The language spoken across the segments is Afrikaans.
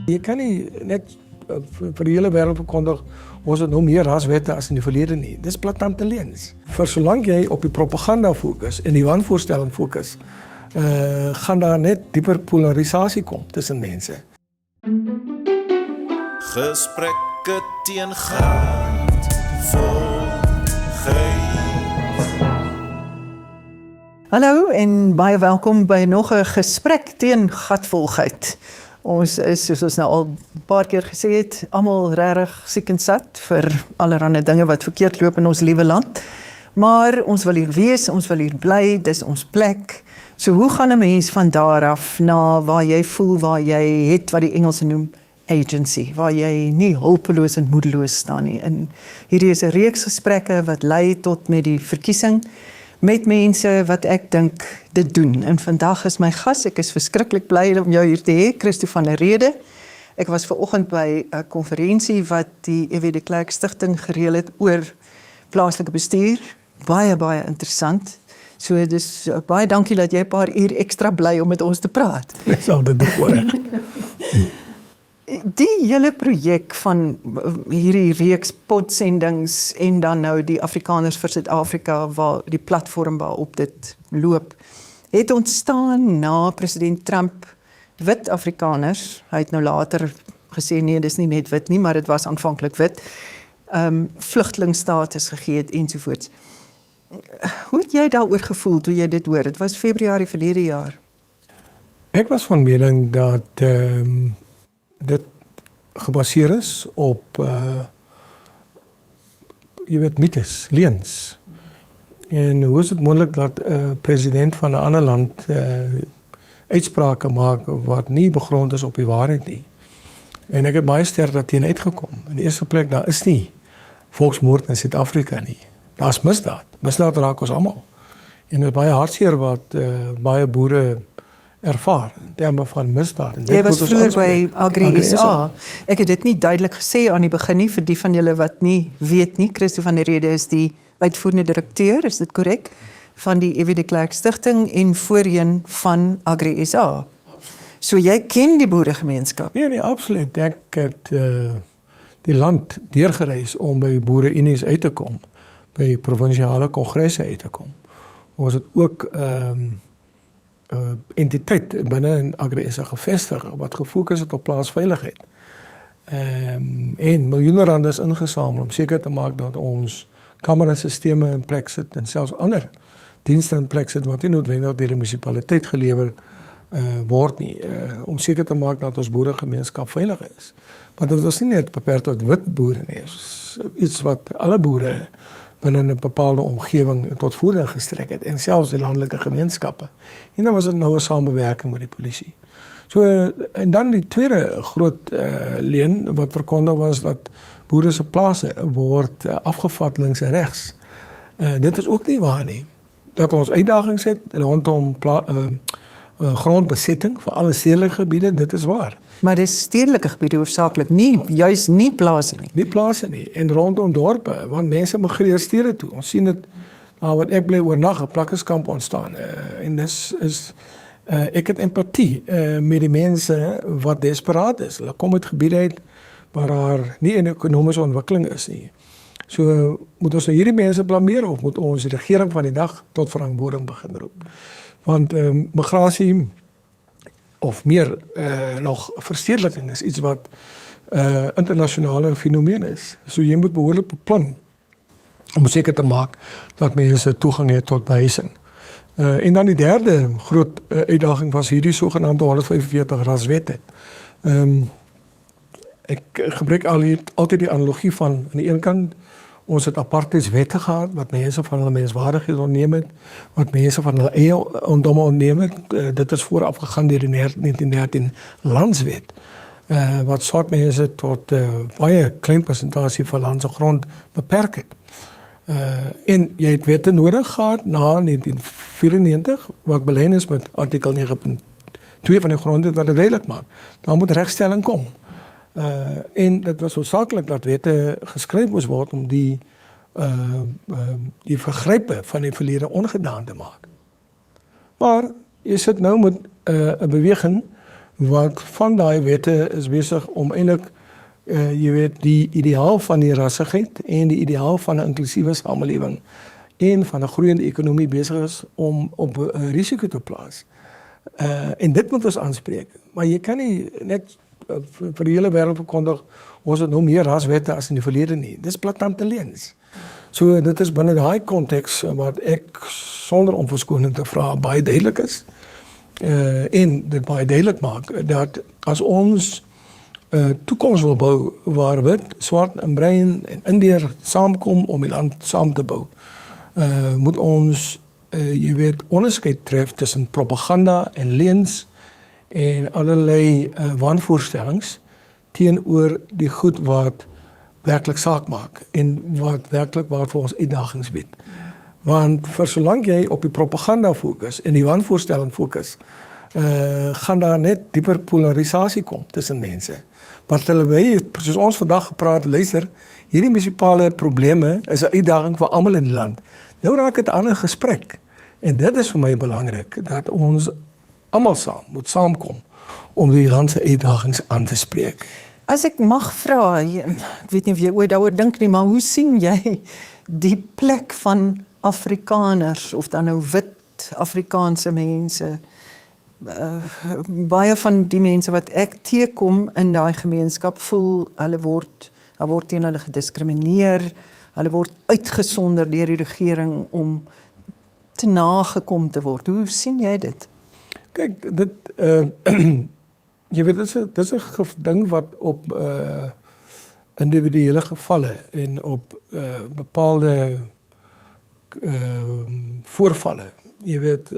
Jy kan nie net vir die hele wêreld verkondig ons het nou meer raswette as in die verlede nie. Dis plaatante leuns. Vir solank jy op die propaganda fokus en die wanvoorstelling fokus, gaan daar net dieper polarisasie kom tussen mense. Gesprekke teen graad volgeheid. Hallo en baie welkom by nog 'n gesprek teen gatvolgheid. Ons is, soos ons nou al 'n paar keer gesê het, almal regtig siek en sat vir allerlei dinge wat verkeerd loop in ons liewe land. Maar ons wil hier wees, ons wil hier bly, dis ons plek. So hoe gaan 'n mens van daar af na waar jy voel, waar jy het wat die Engelse noem agency, waar jy nie hulpeloos en moedeloos staan nie. En hierdie is 'n reeks gesprekke wat lei tot met die verkiesing met mense wat ek dink dit doen. En vandag is my gas, ek is verskriklik bly om jou hier te hê, Christo van der Rede. Ek was vanoggend by 'n konferensie wat die EW de Klerk Stichting gereël het oor plaaslike bestuur. Baie interessant. So dis baie dankie dat jy 'n paar uur ekstra bly om met ons te praat. Dis altyd 'n voorreg. Die hele projek van hierdie reeks podsendings en dan nou die Afrikaners vir Suid-Afrika, waar die platform waarop dit loop, het ontstaan na president Trump wit Afrikaners, hy het nou later gesê nee, dis nie net wit nie, maar dit was aanvanklik wit, vlugtelingstatus gegee het ensovoorts. Hoe het jy daaroor gevoel toe jy dit hoor? Het was Februarie verlede jaar. Ek was van mening dat dit gebaseer is op jy weet mites, leuns. En hoe is dit moontlik dat president van 'n ander land uitsprake maak wat nie begrond is op die waarheid nie? En ek het baie sterk daarteen uitgekom. In die eerste plek, daar is nie volksmoord in Suid-Afrika nie. Daar's misdaad. Misdaad raak ons almal. En dit is baie hartseer wat baie boere ervaar in terme van misdaad. Jy was vroeër by Agri SA. Ek het dit nie duidelik gesê aan die begin nie, vir die van julle wat nie weet nie. Christo van der Rede is die uitvoerende direkteur, is dit korrek, van die EW de Klerk Stichting en voorheen van Agri SA. So jy ken die boeregemeenskap? Nee, absoluut. Ek het die land deurgereis om by boereunies uit te kom, by provinsiale kongresse uit te kom. Ons het ook entiteit binne in Agri SA gevestig wat gefokus het op plaasveiligheid. En miljoene rande is ingesamel om seker te maak dat ons kamerasisteme in plek sit en selfs ander dienste in plek sit wat nie noodwendig deur die munisipaliteit gelewer word nie, om seker te maak dat ons boeregemeenskap veilig is. Want dit was nie net beperk tot wit boere nie, iets wat alle boere binne 'n bepaalde omgewing tot voordeel gestrek het, en selfs die landelike gemeenskappe. En dan was dit nou 'n samewerking met die polisie. So, en dan die tweede groot leuen wat verkondig was dat boere se plase word afgevat links en regs. Dit is ook nie waar nie. Dat ons uitdagings het rondom grondbesetting vir alle stedelike gebiede, dit is waar. Maar dis stedelike gebiede hoofsaaklik, nie, juis nie plase nie. Nie plase nie, en rondom dorpe, want mense migreer stede toe. Ons sien dit, wat ek bly oornag, 'n plakkerskamp ontstaan. En dis is, ek het empatie met die mense wat desperaat is. Hulle kom uit gebiede uit waar daar nie 'n ekonomiese ontwikkeling is nie. So moet ons hierdie mense blameer of moet ons die regering van die dag tot verantwoording begin roep? Want migrasie of meer nog verstedeliking is iets wat internasionale fenomeen is. So jy moet behoorlik beplan om seker te maak dat mense toegang het tot behuising. En dan die derde groot uitdaging was hierdie sogenaamde 145 raswette. Ek gebruik altyd die analogie van aan die een kant ons het apartheidswette gehad wat mense van hulle menswaardigheid ontneem het, wat mense van hulle eie ondomme ontneem het. Dit is vooraf gegaan deur die 1913 landswet. Wat soort mense tot baie klein persentasie van land se grond beperk het. En jy het wette nodig gehad na 1994 wat belyn is met artikel 9.2 van die grondwet wat dit duidelik maak. Daar moet regstelling kom. En dit was hoofsaaklik dat wette geskryf moes word om die vergrype van die verlede ongedaan te maak. Maar jy sit nou met 'n beweging wat van daai wette is besig om eintlik jy weet die ideaal van die rassigheid en die ideaal van 'n inklusiewe samelewing en van 'n groeiende ekonomie besig is om op 'n risiko te plaas. En dit moet ons aanspreek. Maar jy kan nie net vir die hele wêreld verkondig ons het nou meer raswette as in die verlede nie. Dis platant leens. So dit is binne daai konteks wat ek sonder om verskoning te vra baie duidelik is. En dit baie duidelik maak dat as ons toekoms wil bou waar wit, swart en bruin en Indiër saamkom om die land saam te bou, moet ons jy weet onderskeid tref tussen propaganda en leens en allerlei wanvoorstellings teenoor die goed wat werklik saak maak en wat werklik waarvoor ons uitdagings bied. Want vir solank jy op die propaganda fokus en die wanvoorstelling fokus, gaan daar net dieper polarisasie kom tussen mense. Want hulle soos ons vandag gepraat, luister, hierdie munisipale probleme is 'n uitdaging vir almal in die land. Nou raak dit 'n ander gesprek. En dit is vir my belangrik, dat ons almal moet saamkom om die land se uitdagings aan te spreek. As ek mag vra, ek weet nie of jy ooit daaroor dink nie, maar hoe sien jy die plek van Afrikaners, of dan nou wit Afrikaanse mense, baie van die mense wat ek teekom in daai gemeenskap voel, daar word teen hulle gediskrimineer, hulle word uitgesonder deur die regering om te nagekom te word. Hoe sien jy dit? Kyk, dit jy weet dit is 'n ding wat op individuele gevalle en op bepaalde voorvalle, jy weet,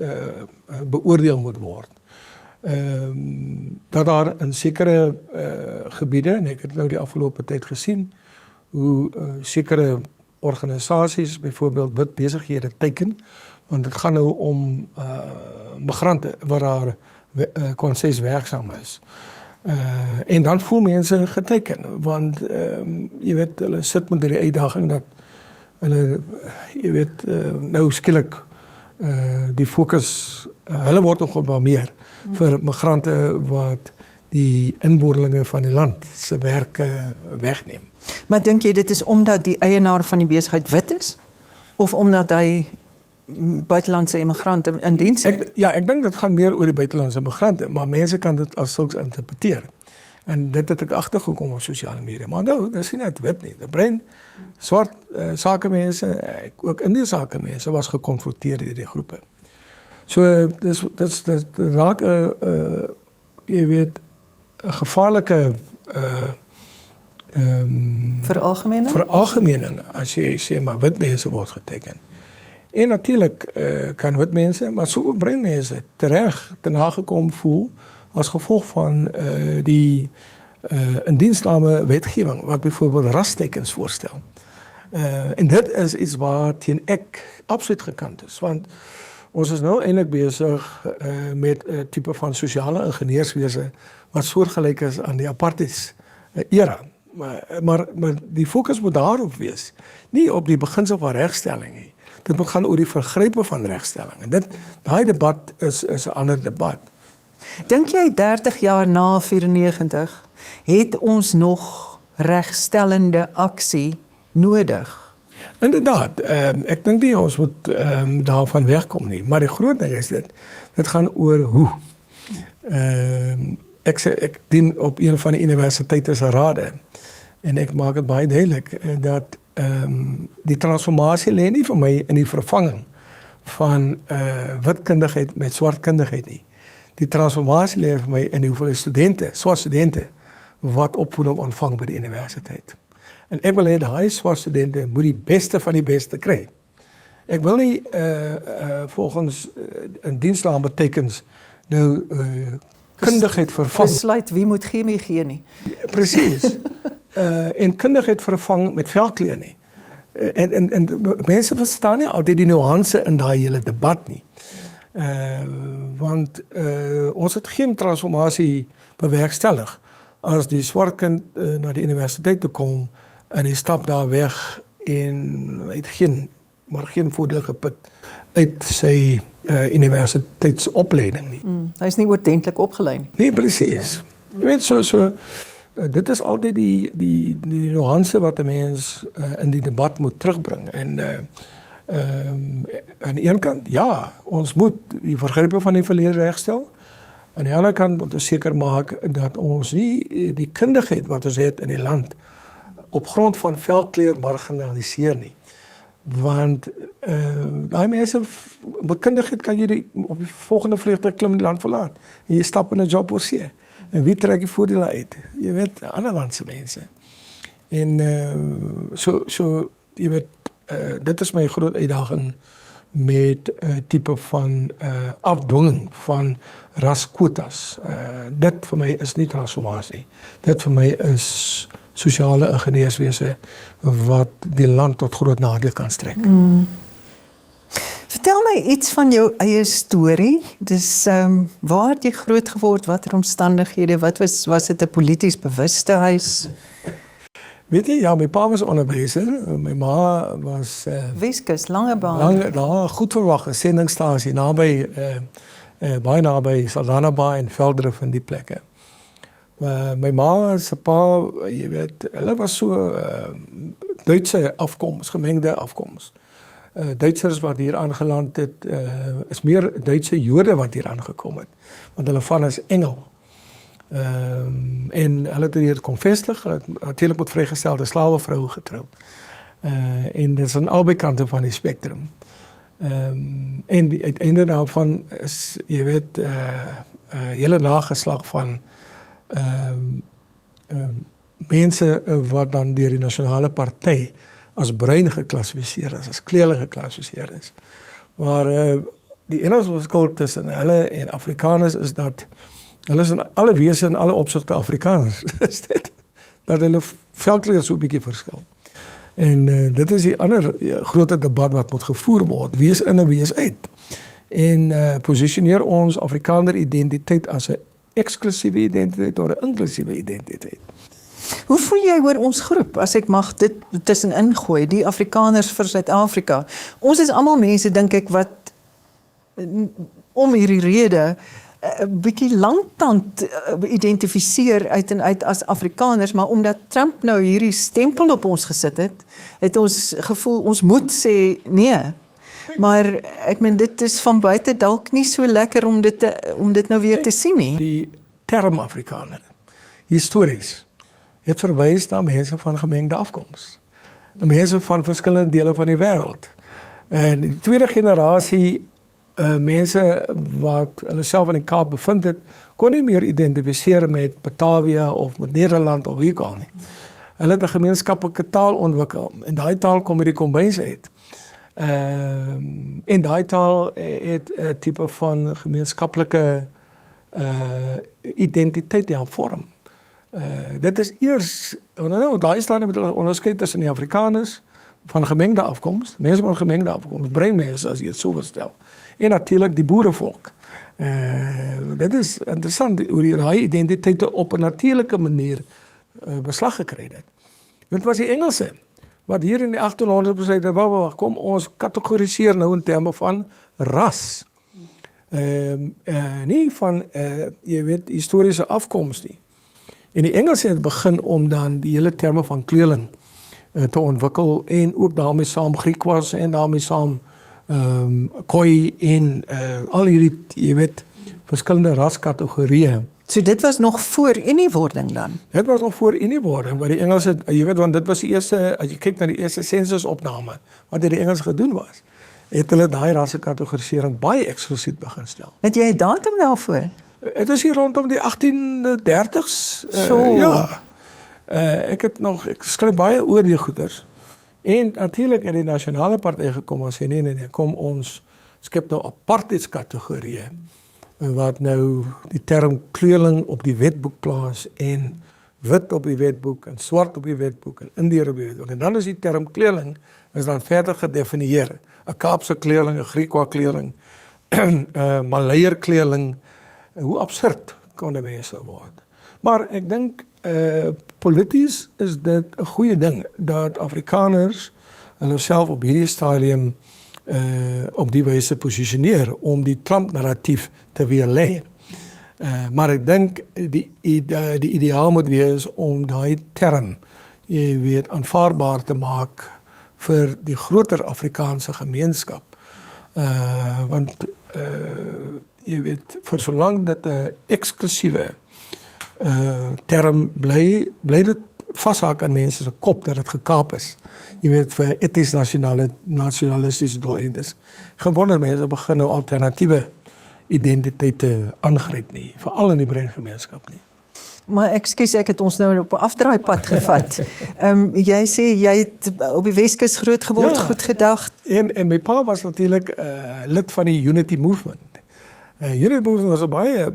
beoordeel moet word. Dat daar in sekere gebiede, en ek het nou die afgelope tyd gesien, hoe sekere organisasies, byvoorbeeld wit besighede teiken, want dit gaan nou om migrante wat daar kon sê werksaam is. En dan voel mense geteken, want jy weet, hulle sit met die uitdaging dat hulle, jy weet, nou skielik die fokus, hulle word nog geblameer vir migrante wat die inboorlinge van die land se werke wegneem. Maar dink jy dit is omdat die eienaar van die besigheid wit is? Of omdat hy buitelandse immigrante in diens het? Ek dink dit gaan meer oor die buitelandse immigrante, maar mense kan dit as sulks interpreteer. En dit het ek agtergekom op sosiale media. Maar nou, dis nie net wit nie. Die bruin, swart sakemense, ook Indiese sakemense was gekonfronteer deur die groepe. So dis raak jy weet 'n gevaarlike veralgemening as jy sê maar wit mense word geteken. En natuurlik kan wit mense, maar so ook bruin mense tereg te nagekom voel as gevolg van die indiensname wetgewing wat byvoorbeeld rastekens voorstel. En dit is iets waar teen ek absoluut gekant is, want ons is nou eintlik besig met 'n tipe van sosiale ingenieurswese wat soortgelyk is aan die apartheid era. Maar die fokus moet daarop wees, nie op die beginsel van regstelling nie. Dit moet gaan oor die vergrype van regstelling. En daai debat is 'n ander debat. Dink jy 30 jaar na 94 het ons nog regstellende aksie nodig? Inderdaad, ek dink nie ons moet daarvan wegkom nie, maar die groot ding is dit gaan oor hoe. Ek dien op een van die universiteite se rade en ek maak dit baie duidelik dat die transformasie lê nie vir my in die vervanging van witkundigheid met swartkundigheid nie. Die transformasie lê vir my in die hoeveel studente, swart studente wat opvoeding ontvang by die universiteit. En ek wil hê daai swart studente moet die beste van die beste kry. Ek wil nie volgens in dienslaan betekens nou kundigheid vervang. Besluit wie moet chemie gee nie. Presies. En kundigheid vervang met velkleur nie. En mense verstaan nie altyd die nuance in daai hele debat nie. Want ons het geen transformasie bewerkstellig as die swart kind na die universiteit toe kom en hy stap daar weg en hy het geen maar geen voordeel geput uit sy universiteitsopleiding nie. Hy is nie oordentlik opgelei nie. Nee, presies. Jy weet, dit is altyd die nuance wat 'n mens in die debat moet terugbring. En aan die een kant, ja, ons moet die vergrype van die verlede regstel. Aan die ander kant moet ons seker maak dat ons nie die kundigheid wat ons het in die land op grond van velkleur marginaliseer nie. Want daai mense met kundigheid kan jy op die volgende vliegtuig klim en die land verlaat. En jy stap in 'n job of see. En wie trek die voordele uit? Jy weet, ander landse mense. En jy weet, dit is my groot uitdaging met tipe van afdwinging van raskwotas. Dit vir my is nie transformasie. Dit vir my is sosiale ingenieurswese wat die land tot groot nadeel kan strek. Vertel my iets van jou eie storie. Dis waar het jy groot geword, watter omstandighede, wat was dit 'n polities bewuste huis? Weet jy, ja, my pa was onderwyser, my ma was Weskus, Langebaan. daar goed verwag 'n sendingstasie naby baie naby Saldanha Bay en Veldrif en die plekke. My ma se pa, jy weet, hulle was so Duitse afkoms, gemengde afkoms. Duitsers wat hier aangeland het, is meer Duitse Jode wat hier aangekom het, want hulle van is Engel. En hulle het hier kom vestig, hulle het natuurlik met vrygestelde slawevroue getroud. En dit is aan albei kante van die spektrum. En die uiteinde daarvan is, jy weet, hele nageslag van mense wat dan deur die nasionale party as bruin geklassifiseer is, as kleurling geklassifiseer is. Maar die enigste verskil tussen hulle en Afrikaners is dat hulle is in alle wese en alle opsigte Afrikaners. Is dit dat hulle velkleur so 'n bietjie verskil. En dit is die ander groot debat wat moet gevoer word, wie is in en wie is uit. En posisioneer ons Afrikaner identiteit as 'n eksklusiewe identiteit of 'n inklusiewe identiteit. Hoe voel jy oor ons groep, as ek mag dit tussenin gooi, die Afrikaners vir Suid-Afrika? Ons is almal mense, dink ek, wat om hierdie rede 'n bietjie langtand identifiseer uit en uit as Afrikaners, maar omdat Trump nou hierdie stempel op ons gesit het ons gevoel, ons moet sê nee. Maar ek meen, dit is van buite dalk nie so lekker om dit nou weer te sien nie. Die term Afrikaner, histories, het verwys na mense van gemengde afkoms. Mense van verskillende dele van die wêreld. En die tweede generasie mense wat hulle self in die Kaap bevind het, kon nie meer identifiseer met Batavia of met Nederland of wie kan nie. Hulle het 'n gemeenskaplike taal ontwikkel en daai taal kom uit die kombuis uit. En daai taal het 'n tipe van gemeenskaplike identiteit in vorm. Dit is eers, daai staan met onderskeid tussen die Afrikaners van gemengde afkoms, mense van gemengde afkoms, breinmense as jy dit so wil stel, en natuurlik die boerevolk. Dit is interessant hoe die daai identiteite op 'n natuurlike manier beslag gekry het. Dit was die Engelse wat hier in die 1800s gesê het, kom ons kategoriseer nou in terme van ras. Nie van jy weet, historiese afkoms nie. En die Engelse het begin om dan die hele terme van kleurling te ontwikkel en ook daarmee saam Griekwas en daarmee saam Khoi en al hierdie, jy weet, verskillende raskategorieë. So dit was nog voor Unie-wording dan? Dit was nog voor Unie-wording, maar die Engelse, jy weet, want dit was die eerste, as jy kyk na die eerste sensusopname, wat deur die Engels gedoen was, het hulle daai rassekategorisering baie eksklusief begin stel. Het jy 'n datum daarvoor? Het is hier rondom die 1830s. Ja. Ek skryf baie oor die goeders. En natuurlik het die nasionale party gekom en sê nee, kom ons skep nou apartheidskategorieë wat nou die term kleurling op die wetboek plaas en wit op die wetboek en swart op die wetboek en Indiër op die wetboek. En dan is die term kleurling is dan verder gedefinieer. 'n Kaapse kleurling, 'n Griekwa kleurling, 'n Malayer kleurling. Hoe absurd kon die mense word. Maar ek dink polities is dit 'n goeie ding dat Afrikaners hulle self op hierdie stadium op die wyse posisioneer om die Trump-narratief te weerlê. Maar ek dink die ideaal moet wees om daai term, jy weet, aanvaarbaar te maak vir die groter Afrikaanse gemeenskap. Want jy weet, vir solank dit 'n eksklusiewe term bly dit vashaak aan mense se kop dat dit gekaap is. Jy weet, vir eties nasionalistiese doeleindes. Gewone mense begin nou alternatiewe identiteite aangryp nie, veral in die breë gemeenskap nie. Maar ekskuus, ek het ons nou op 'n afdraaipad gevat. Jy sê jy het op die Weskus groot geword, Ja. goed gedag. En my pa was natuurlik lid van die Unity Movement. Unity Movement was 'n baie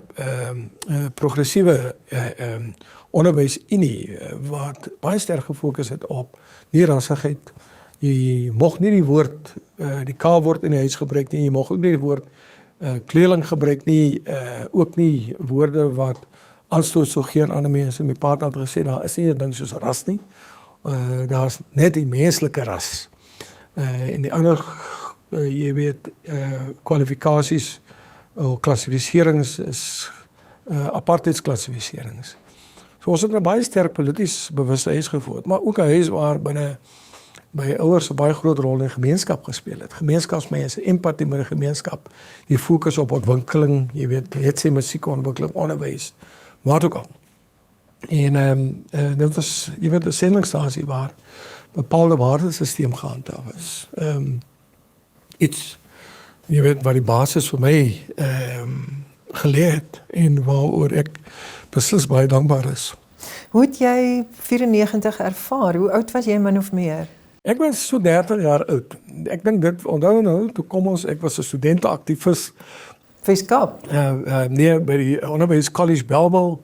progressiewe onderwysunie wat baie sterk gefokus het op nie rassigheid. Jy mag nie die woord die K-woord in die huis gebruik nie. Jy mag ook nie die woord kleerling gebruik nie, ook nie woorde wat aanstoot sou gee aan ander mense. My pa het altyd gesê daar is nie 'n ding soos ras nie. Daar's net die menslike ras. En die ander jy weet kwalifikasies of klassifiserings is apartheidsklassifiserings. So ons het 'n baie sterk polities bewuste huis gevoerd, maar ook 'n huis waar binne my ouers 'n baie groot rol in gemeenskap gespeel het. Gemeenskapsmense, empatie met die gemeenskap, die fokus op ontwikkeling, jy weet, het sy musiekontwikkeling, onderwys, wat ook al. En dit was, jy weet, 'n sendingstasie waar bepaalde waardesisteem gehandhaaf is. Iets, jy weet, wat die basis vir my geleer het en waaroor ek beslis baie dankbaar is. Hoe het jy 94 ervaar? Hoe oud was jy min of meer? Ek was so 30 jaar oud. Ek dink dit, onthou nou, toe kom ons, ek was 'n studenteaktivis, Weskaap. nee, by die Onderwys College Bellville.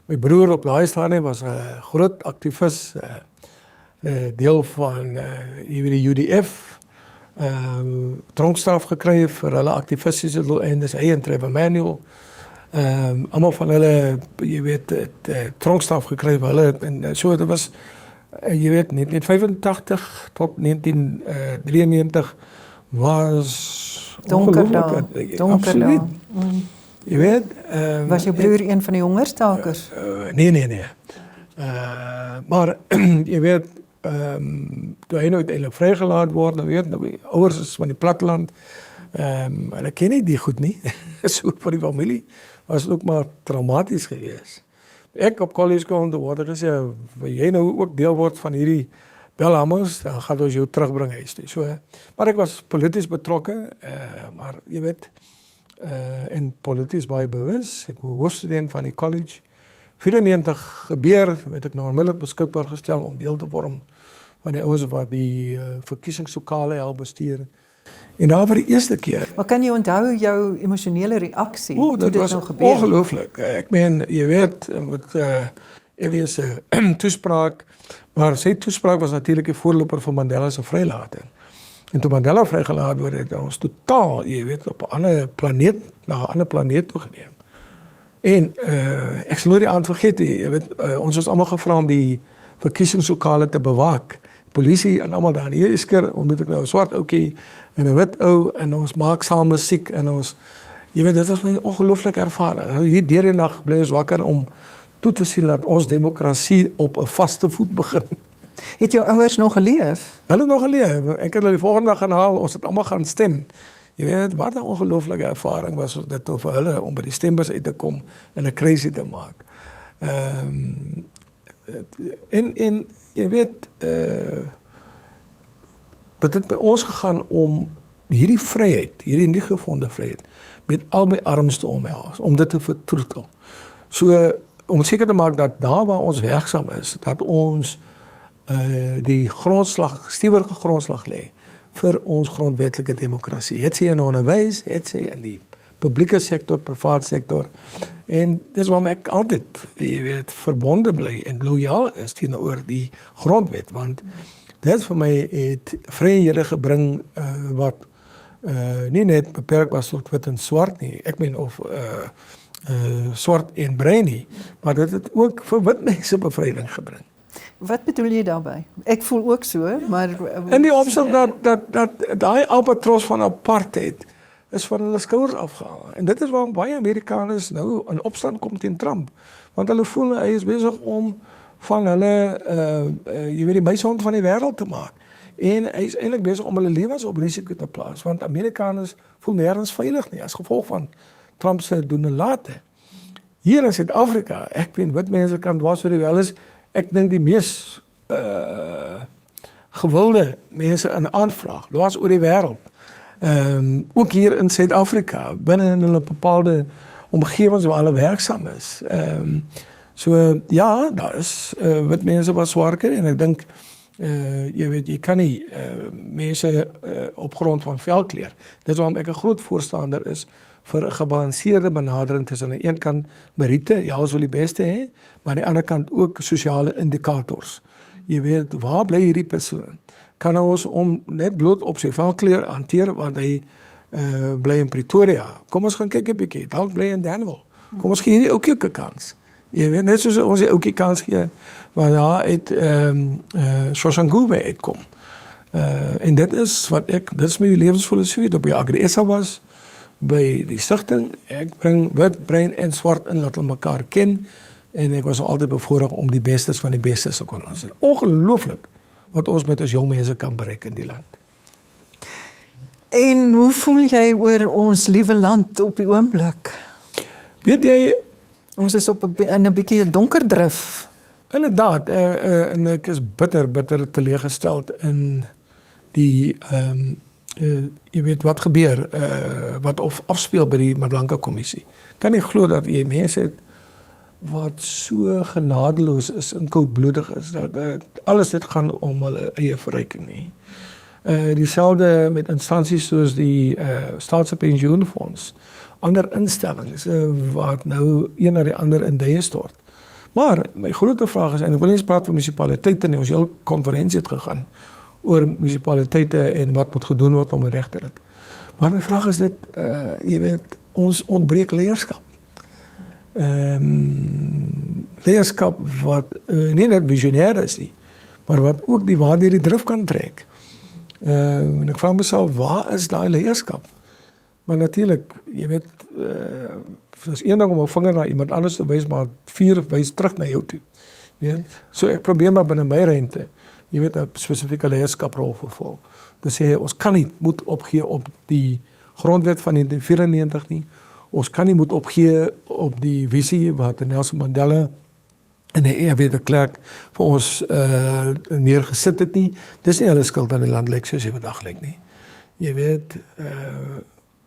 My broer op daai stadium was 'n groot aktivis, deel van jy weet die UDF, tronkstraf gekry vir hulle aktivistiese doeleindes, hy en Trevor Manuel. Almal van hulle, jy weet, tronkstraf gekry vir hulle, en so dit was, jy weet, 1985 tot 1993 was Donker dae. Absoluut. Jy weet, Was jou broer een van die hongerstakers? Nee. Maar jy weet, toe hy nou uiteindelik vrygelaat word, dan weet, nou die ouers is van die platteland, hulle ken nie die goed nie, so vir die familie was het ook maar traumaties geweest. Ek op college kom, toe word gesê, wil jy nou ook deel word van hierdie belhammers, dan gaan ons jou terugbring huis toe. So, maar ek was polities betrokke, maar jy weet, en polities baie bewus, ek was hoofstudent van die college. 94 gebeur, het ek nou onmiddellik beskikbaar gestel om deel te vorm van die ouens wat die verkiesingslokale help bestuur. En daar vir die eerste keer. Maar kan jy onthou jou emosionele reaksie toe Dat dit was nou gebeur? ongelooflik. Ek meen, jy weet, met Elias toespraak, maar sy toespraak was natuurlik die voorloper van Mandela se vrylating. En toe Mandela vrygelaat word, het ons totaal, jy weet, op 'n ander planeet, na 'n ander planeet toe geneem. En ek sal nooit die aand vergeet, jy weet, ons is almal gevra om die verkiesingslokale te bewaak. Polisie en almal daar. Hier is keer ontmoet ek nou 'n swart ouetjie en 'n wit ou en ons maak saam musiek en ons, jy weet, dit was my ongelooflike ervaring. Hier deur die nag bly ons wakker om toe te sien dat ons demokrasie op 'n vaste voet begin. Het jou ouers nog geleef? Hulle het nog geleef. Ek het hulle die volgende dag gaan haal, ons het almal gaan stem. Jy weet, wat 'n ongelooflike ervaring was dit vir hulle om by die stembus uit te kom en 'n keusie te maak. En jy weet, dit het by ons gegaan om hierdie vryheid, hierdie nie gevonde vryheid, met al my arms te omhels, om dit te vertroetel. So, om seker te maak dat daar waar ons werksaam is, dat ons die grondslag, stewige grondslag lê vir ons grondwetlike demokrasie. Het sy in onderwys, het sy in die publieke sektor, privaat sektor. En dis waarom ek altyd, jy weet, verbonde bly en loyaal is teenoor die grondwet, want dit vir my het vryhede gebring wat nie net beperk was tot wit en swart nie, ek meen of swart en bruin nie, maar dit het ook vir wit mense bevryding gebring. Wat bedoel jy daarby? Ek voel ook so, maar In die opsig dat daai albatros van apartheid is van hulle skouers afgehaal. En dit is waarom baie Amerikaners nou in opstand kom teen Trump. Want hulle voel hy is besig om van hulle jy weet die muishond van die wêreld te maak. En hy is eintlik besig om hulle lewens op risiko te plaas, want Amerikaners voel nêrens veilig nie as gevolg van Trump se doen en late. Hier in Suid-Afrika, ek weet wit mense kan dwars oor die wel is, ek dink die mees gewilde mense in aanvraag, dwars oor die wêreld. Ook hier in Suid-Afrika, binne in hulle bepaalde omgewings waar hulle werksaam is. So ja, daar is wit mense wat swaar kry en ek dink jy weet, jy kan nie mense op grond van velkleur. Dit is waarom ek 'n groot voorstander is vir 'n gebalanseerde benadering tussen aan die een kant meriete, ja, ons wil die beste hê, maar aan die ander kant ook sosiale indikators. Jy weet, waar bly hierdie persoon? Kan ons om net bloot op sy velkleur hanteer want hy bly in Pretoria. Kom ons gaan kyk 'n bietjie. Dalk bly in Danwil. Kom ons gee hierdie ouetjie 'n kans. Jy weet, net soos ons die ouetjie kans gee waar daar uit Soshanguve uitkom. En dit is wat dit is my lewensfilosofie op die Agri-SA was by die stigting. Ek bring wit, bruin en swart in laat hulle mekaar ken en ek was altyd bevoorreg om die bestes van die bestes te kon ons. Ongelooflik wat ons met ons jong mense kan bereik in die land. En hoe voel jy oor ons liewe land op die oomblik? Weet jy, Ons is in 'n bietjie donker drif. inderdaad, en ek is bitter teleeggesteld in die jy weet wat gebeur, wat afspeel by die Madlanka kommissie. Kan nie glo dat jy mense het wat so genadeloos is en koudbloedig is dat alles dit gaan om hulle eie verryking nie. Dieselfde met instansies soos die Staatse Pensioenfonds, ander instellings wat nou een na die ander in duie stort. Maar my groot vraag is, en ek wil nie eens praat van munisipaliteite nie, ons hele konferensie het gegaan oor munisipaliteite en wat moet gedoen word om reg te dit. Maar my vraag is dit, jy weet, ons ontbreek leierskap. Leierskap wat nie net visionêr is nie, maar wat ook die waardeur die drif kan trek. En ek vraag myself, waar is daai leierskap? Maar natuurlik, jy weet, is een ding om 'n vinger na iemand anders te wys, maar 4 wys terug na jou toe. Weet? So ek probeer maar binne my ruimte, jy weet, 'n spesifieke leierskaprol vervul. Te sê, ons kan nie moet opgee op die grondwet van 1994 nie. Ons kan nie moet opgee op die visie wat Nelson Mandela en die E.W. de Klerk vir ons neergesit het nie. Dis nie hulle skuld aan die land lyk soos hy vandag lyk nie. Jy weet,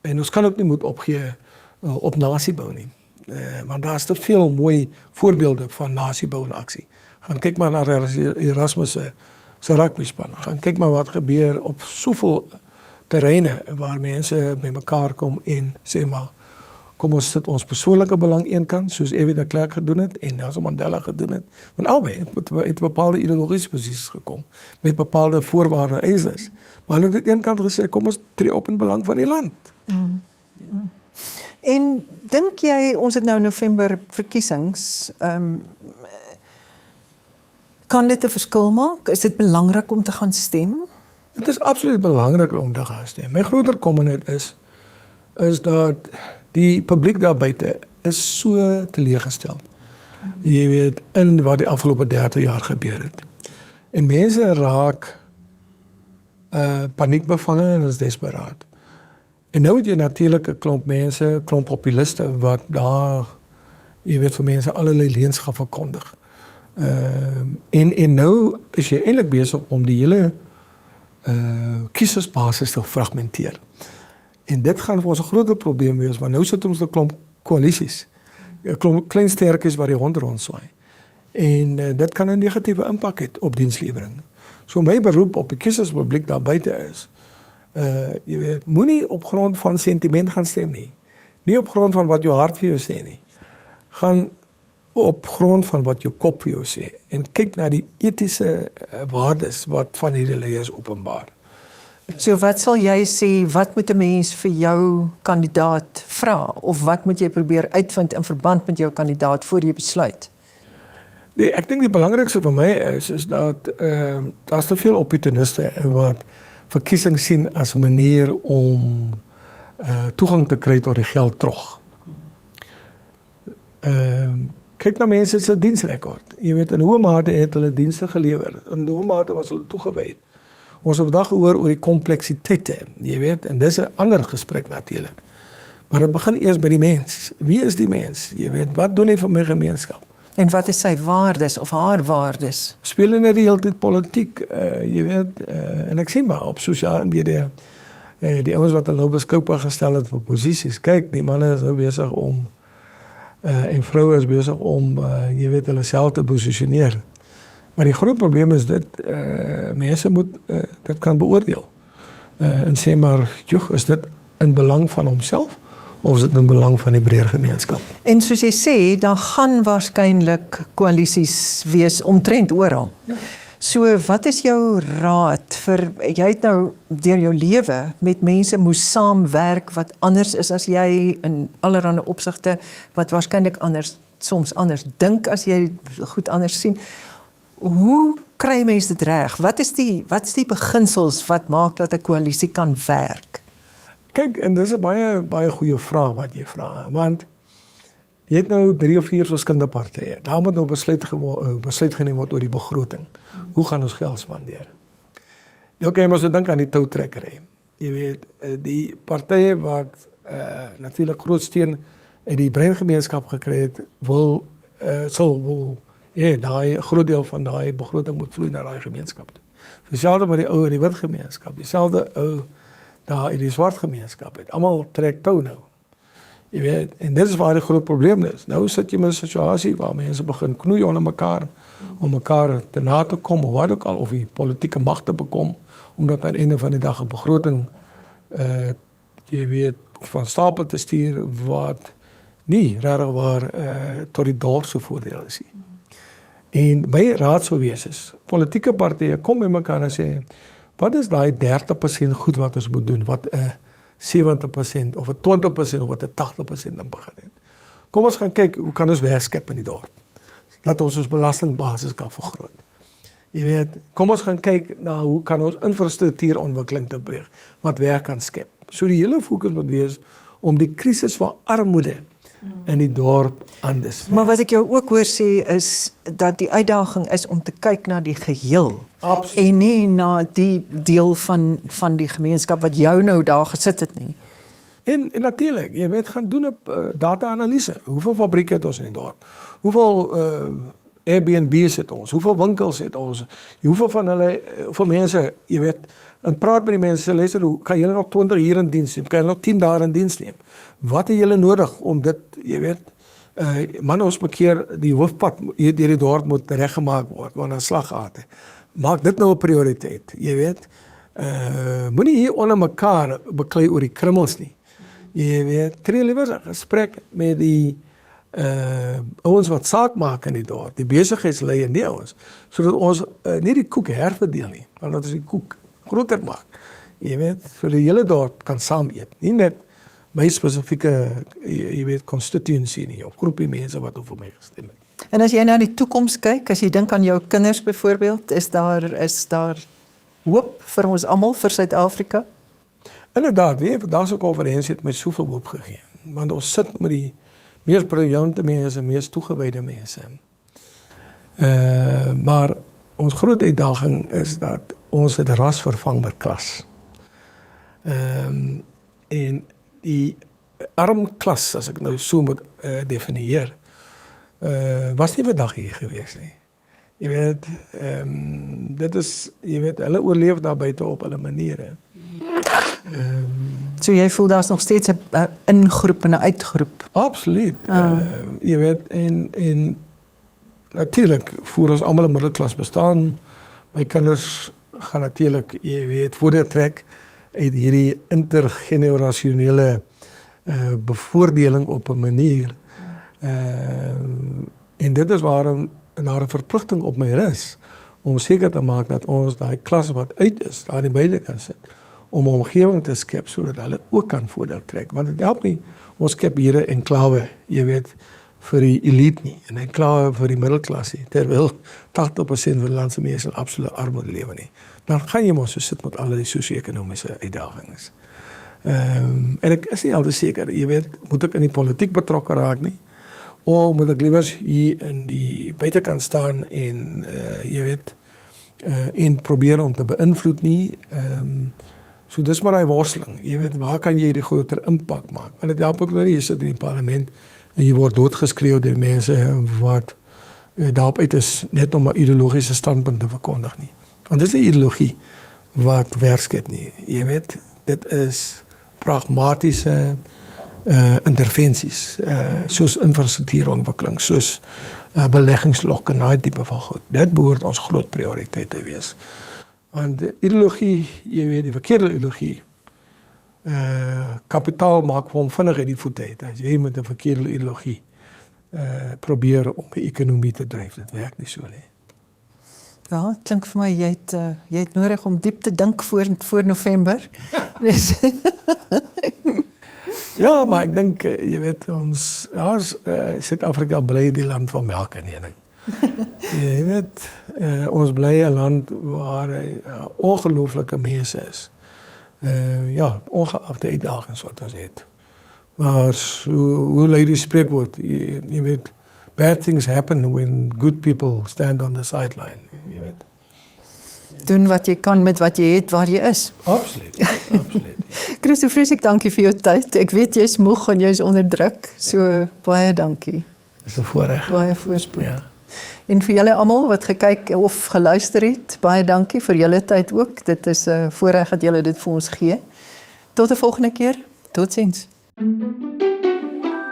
en ons kan ook nie moet opgee op nasiebou nie. Want daar is te veel mooi voorbeelde van nasiebou in aksie. Gaan kyk maar na Erasmus se rugbyspan. Gaan kyk maar wat gebeur op soveel terreine waar mense bymekaar kom en sê maar, kom ons sit ons persoonlike belang eenkant, soos E.W. de Klerk gedoen het en Nelson Mandela gedoen het. Want albei het bepaalde ideologiese posisies gekom, met bepaalde voorwaarde eisers. Maar hulle het eenkant gesê, kom ons tree op in belang van die land. En dink jy, ons het nou November verkiesings, kan dit 'n verskil maak? Is dit belangrik om te gaan stem? Het is absoluut belangrik om te gaan stem. My groter kommentar is dat die publiek daar buite is so teleeggestel. Jy weet, in wat die afgelope 30 jaar gebeur het. En mense raak paniekbevange en is desperaat. En nou het jy natuurlik 'n klomp mense, klomp populiste wat daar, jy weet, vir mense allerlei leuns gaan verkondig. En nou is jy eintlik besig om die hele kiesersbasis te fragmenteer. En dit gaan vir ons 'n groot probleem wees, want nou sit ons 'n klomp koalisies, 'n klomp klein sterkies wat die hond rondswaai. En dit kan 'n negatiewe impak hê op dienslewering. So my beroep op die kieserspubliek daar buite is, jy weet, moenie op grond van sentiment gaan stem nie. Nie op grond van wat jou hart vir jou sê nie. Gaan op grond van wat jou kop vir jou sê en kyk na die etiese waardes wat van hierdie leiers openbaar. So wat sal jy sê, wat moet 'n mens vir jou kandidaat vra of wat moet jy probeer uitvind in verband met jou kandidaat voor jy besluit? Ek dink die belangrikste vir my is dat daar's te veel opportuniste wat verkiesing sien as 'n manier om toegang te kry tot die geld terug. Kyk na mense se diensrekord. Jy weet, in hoe mate het hulle dienste gelewer? In hoe mate was hulle toegewy? Ons het vandag gehoor oor die kompleksiteite, jy weet, en dis 'n ander gesprek natuurlik. Maar dit begin eers by die mens. Wie is die mens? Jy weet, wat doen hy vir my gemeenskap? En wat is sy waardes of haar waardes? Speel net die hele tyd politiek, jy weet, en ek sien maar op sosiale media, die ouens wat hulle nou beskikbaar gestel het vir posisies, kyk, die manne is nou besig om, en vroue is besig om, jy weet, hulle self te posisioneer. Maar die groot probleem is dit, mense moet dit kan beoordeel. En sê maar, joh, is dit in belang van homself? Of is dit in belang van die breër gemeenskap? En soos jy sê, daar gaan waarskynlik koalisies wees omtrent oral. Ja. So wat is jou raad vir, jy het nou deur jou lewe met mense moes saamwerk wat anders is as jy in allerlei opsigte, wat waarskynlik soms anders dink as jy goed anders sien. Hoe kry mense dit reg? Wat is die beginsels wat maak dat 'n koalisie kan werk? Kyk, en dis 'n baie goeie vraag wat jy vra, want jy het nou 3 of 4 verskillende partye. Daar moet nou besluit geneem word oor die begroting. Hoe gaan ons geld spandeer? Okay, maar as jy dink aan die toutrekkery. Jy weet, die partye wat natuurlik groot steun uit die breingemeenskap gekry het, wil daai groot deel van daai begroting moet vloei na daai gemeenskap toe. Dieselfde met die ou en die wit gemeenskap, dieselfde ou daar in die swart gemeenskap het. Almal trek tou nou. Jy weet, en dit is waar die groot probleem is. Nou sit jy met 'n situasie waar mense begin knoei onder mekaar, om mekaar te na te kom, of wat ook al, of die politieke mag te bekom, omdat aan die einde van die dag 'n begroting, jy weet, van stapel te stuur, wat nie regtig waar tot die dorp se voordeel is nie. En my raad sou wees is, politieke partye kom by mekaar en sê, wat is daai 30% goed wat ons moet doen, wat 'n 70% of 'n 20% of wat 'n 80% dan begin het. Kom ons gaan kyk, hoe kan ons werk skep in die dorp? Dat ons belastingbasis kan vergroot. Jy weet, kom ons gaan kyk na hoe kan ons infrastruktuurontwikkeling te bring, wat werk kan skep. So die hele fokus moet wees om die krisis van armoede in die dorp anders. Maar wat ek jou ook hoor sê is dat die uitdaging is om te kyk na die geheel. Absoluut. En nie na die deel van die gemeenskap wat jou nou daar gesit het nie. En natuurlik, jy weet, gaan doen op data-analise. Hoeveel fabrieke het ons in die dorp? Hoeveel Airbnb's het ons? Hoeveel winkels het ons? Hoeveel van hulle, hoeveel mense, jy weet, en praat met die mense, luister, hoe kan julle nog 20 hier in diens neem? Kan julle nog 10 daar in diens neem? Wat het julle nodig om dit, jy weet, man, ons moet keer die hoofpad hier deur die dorp moet reggemaak word, want daar slaggate. Maak dit nou 'n prioriteit, jy weet. Moenie hier onder mekaar beklei oor die krummels nie. Jy weet, tree liewer 'n gesprek met die ouens wat saak maak in die dorp, die besigheidsleiers en die ouens, sodat ons nie die koek herverdeel nie, maar dat ons die koek groter maak. Jy weet, vir die hele dorp kan saam eet, nie net my spesifieke, jy weet, constituency nie, of groepie mense wat op vir my gestem het. En as jy na die toekoms kyk, as jy dink aan jou kinders byvoorbeeld, is daar hoop vir ons almal, vir Suid-Afrika? Inderdaad, vandag se konferensie het my soveel hoop gegee, want ons sit met die mees briljante mense, mees toegewyde mense. Maar ons groot uitdaging is dat ons het ras vervang met klas. En die arm klas, as ek nou so moet definieer, was nie vandag hier gewees nie. Jy weet, dit is, jy weet, hulle oorleef daar buite op hulle maniere. So jy voel daar's nog steeds 'n ingroep en 'n uitgroep? Absoluut. Jy weet, en natuurlik voer ons almal 'n middelklas bestaan. My kinders gaan natuurlik, jy weet, voordeel trek uit hierdie intergenerasionele bevoordeling op 'n manier. En dit is waarom daar 'n verpligting op my rus om seker te maak dat ons daai klas wat uit is, daar in beide kan sit, om 'n omgewing te skep sodat hulle ook kan voordeel trek. Want dit help nie, ons skep hier 'n enklawe, jy weet, vir die elite nie en hy kla vir die middelklas nie, terwyl 80% van die land se mense in absolute armoede lewe nie. Dan gaan jy mos so sit met al die sosio-ekonomiese uitdagings. En ek is nie altyd seker, jy weet, moet ek in die politiek betrokke raak nie, of moet ek liewer hier in die buitekant staan en jy weet, en probeer om te beïnvloed nie. So dis maar 'n worsteling. Jy weet, waar kan jy die groter impak maak? Want dit help ook nou nie, jy sit in die parlement en jy word doodgeskreeu deur mense wat daarop uit is net om 'n ideologiese standpunt te verkondig nie. Want dis 'n ideologie wat werkskep nie. Jy weet, dit is pragmatiese intervensies, soos infrastruktuurontwikkeling, soos beleggingslokke en daai tipe van goed. Dit behoort ons groot prioriteit te wees. Want ideologie, jy weet, die verkeerde ideologie, kapitaal maak vir hom vinnig uit die voete uit. As jy met 'n verkeerde ideologie probeer om die ekonomie te dryf, dit werk nie so nie. Ja, het klink vir my jy het nodig om diep te dink voor November. Dus, Ja, maar ek dink, jy weet, ons Suid-Afrika bly die land van melk en honing. Jy weet, ons bly 'n land waar ongelooflike mense is. Ja, ongeag die uitdagings wat ons het. Maar hoe lui die spreekwoord, jy weet, bad things happen when good people stand on the sideline, jy weet. doen wat jy kan met wat jy het waar jy is. Absoluut, absoluut. Christo, vreeslik dankie vir jou tyd. Ek weet jy's moeg en jy's onder druk, so baie dankie. Dis 'n voorreg. Baie voorspoed. Ja. En vir julle almal wat gekyk of geluister het, baie dankie vir julle tyd ook. Dit is 'n voorreg dat julle dit vir ons gee. Tot 'n volgende keer. Totsiens.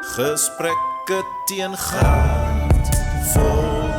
Gesprekke teen graad vol